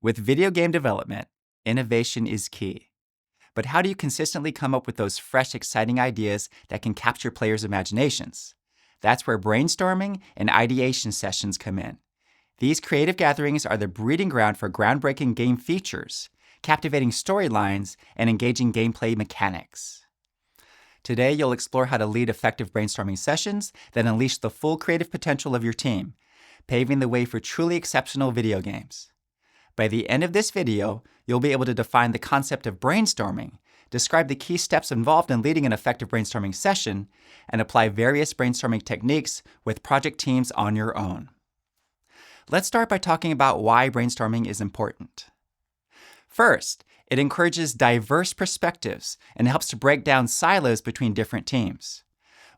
With video game development, innovation is key. But how do you consistently come up with those fresh, exciting ideas that can capture players' imaginations? That's where brainstorming and ideation sessions come in. These creative gatherings are the breeding ground for groundbreaking game features, captivating storylines, and engaging gameplay mechanics. Today, you'll explore how to lead effective brainstorming sessions that unleash the full creative potential of your team, paving the way for truly exceptional video games. By the end of this video, you'll be able to define the concept of brainstorming, describe the key steps involved in leading an effective brainstorming session, and apply various brainstorming techniques with project teams on your own. Let's start by talking about why brainstorming is important. First, it encourages diverse perspectives and helps to break down silos between different teams.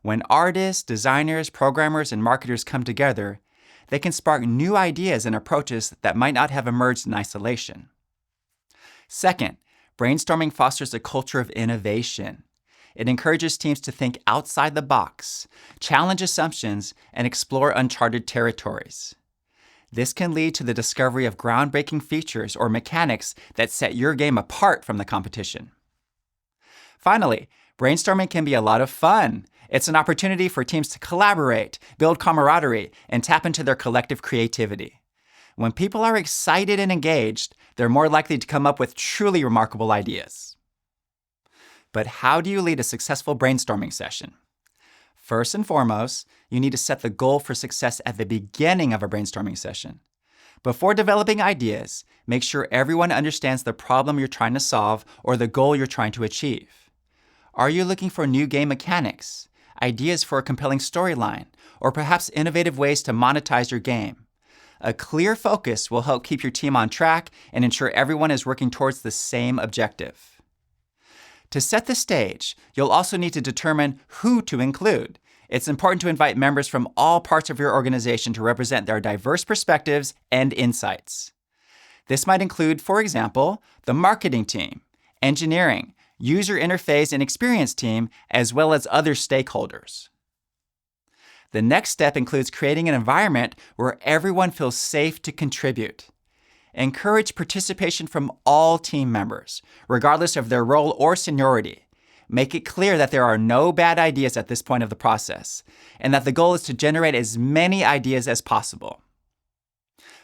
When artists, designers, programmers, and marketers come together, they can spark new ideas and approaches that might not have emerged in isolation. Second, brainstorming fosters a culture of innovation. It encourages teams to think outside the box, challenge assumptions, and explore uncharted territories. This can lead to the discovery of groundbreaking features or mechanics that set your game apart from the competition. Finally, brainstorming can be a lot of fun. It's an opportunity for teams to collaborate, build camaraderie, and tap into their collective creativity. When people are excited and engaged, they're more likely to come up with truly remarkable ideas. But how do you lead a successful brainstorming session? First and foremost, you need to set the goal for success at the beginning of a brainstorming session. Before developing ideas, make sure everyone understands the problem you're trying to solve or the goal you're trying to achieve. Are you looking for new game mechanics, ideas for a compelling storyline, or perhaps innovative ways to monetize your game? A clear focus will help keep your team on track and ensure everyone is working towards the same objective. To set the stage, you'll also need to determine who to include. It's important to invite members from all parts of your organization to represent their diverse perspectives and insights. This might include, for example, the marketing team, engineering, user interface and experience team, as well as other stakeholders. The next step includes creating an environment where everyone feels safe to contribute. Encourage participation from all team members, regardless of their role or seniority. Make it clear that there are no bad ideas at this point of the process, and that the goal is to generate as many ideas as possible.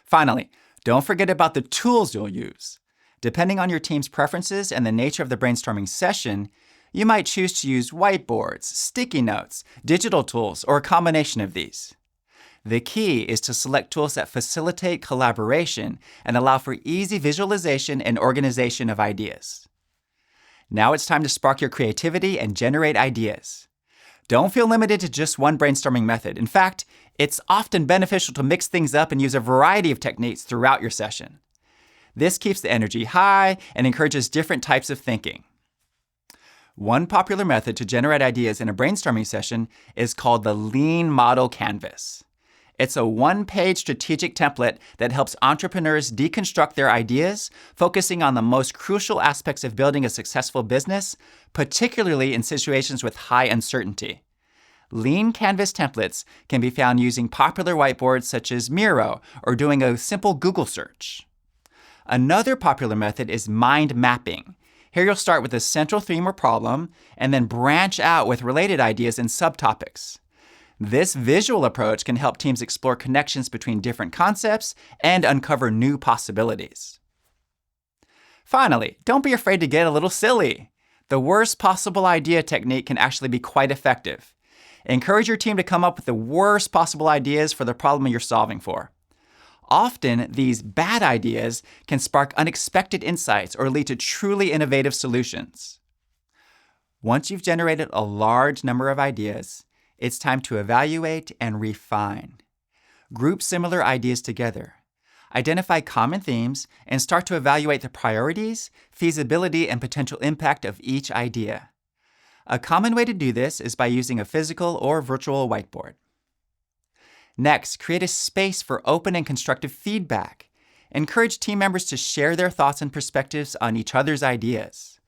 Finally, don't forget about the tools you'll use. Depending on your team's preferences and the nature of the brainstorming session, you might choose to use whiteboards, sticky notes, digital tools, or a combination of these. The key is to select tools that facilitate collaboration and allow for easy visualization and organization of ideas. Now it's time to spark your creativity and generate ideas. Don't feel limited to just one brainstorming method. In fact, it's often beneficial to mix things up and use a variety of techniques throughout your session. This keeps the energy high and encourages different types of thinking. One popular method to generate ideas in a brainstorming session is called the Lean Model Canvas. It's a one-page strategic template that helps entrepreneurs deconstruct their ideas, focusing on the most crucial aspects of building a successful business, particularly in situations with high uncertainty. Lean Canvas templates can be found using popular whiteboards such as Miro or doing a simple Google search. Another popular method is mind mapping. Here you'll start with a central theme or problem and then branch out with related ideas and subtopics. This visual approach can help teams explore connections between different concepts and uncover new possibilities. Finally, don't be afraid to get a little silly. The worst possible idea technique can actually be quite effective. Encourage your team to come up with the worst possible ideas for the problem you're solving for. Often, these bad ideas can spark unexpected insights or lead to truly innovative solutions. Once you've generated a large number of ideas, it's time to evaluate and refine. Group similar ideas together. Identify common themes and start to evaluate the priorities, feasibility, and potential impact of each idea. A common way to do this is by using a physical or virtual whiteboard. Next, create a space for open and constructive feedback. Encourage team members to share their thoughts and perspectives on each other's ideas.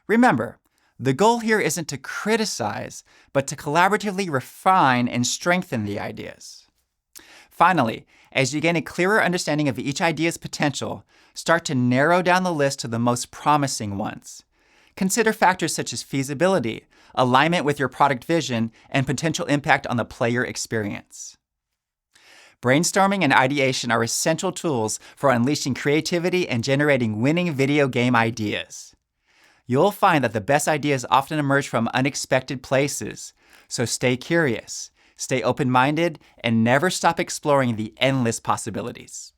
Remember, the goal here isn't to criticize, but to collaboratively refine and strengthen the ideas. Finally, As you gain a clearer understanding of each idea's potential, start to narrow down the list to the most promising ones. Consider factors such as feasibility, alignment with your product vision, and potential impact on the player experience. Brainstorming and ideation are essential tools for unleashing creativity and generating winning video game ideas. You'll find that the best ideas often emerge from unexpected places, so stay curious, stay open-minded, and never stop exploring the endless possibilities.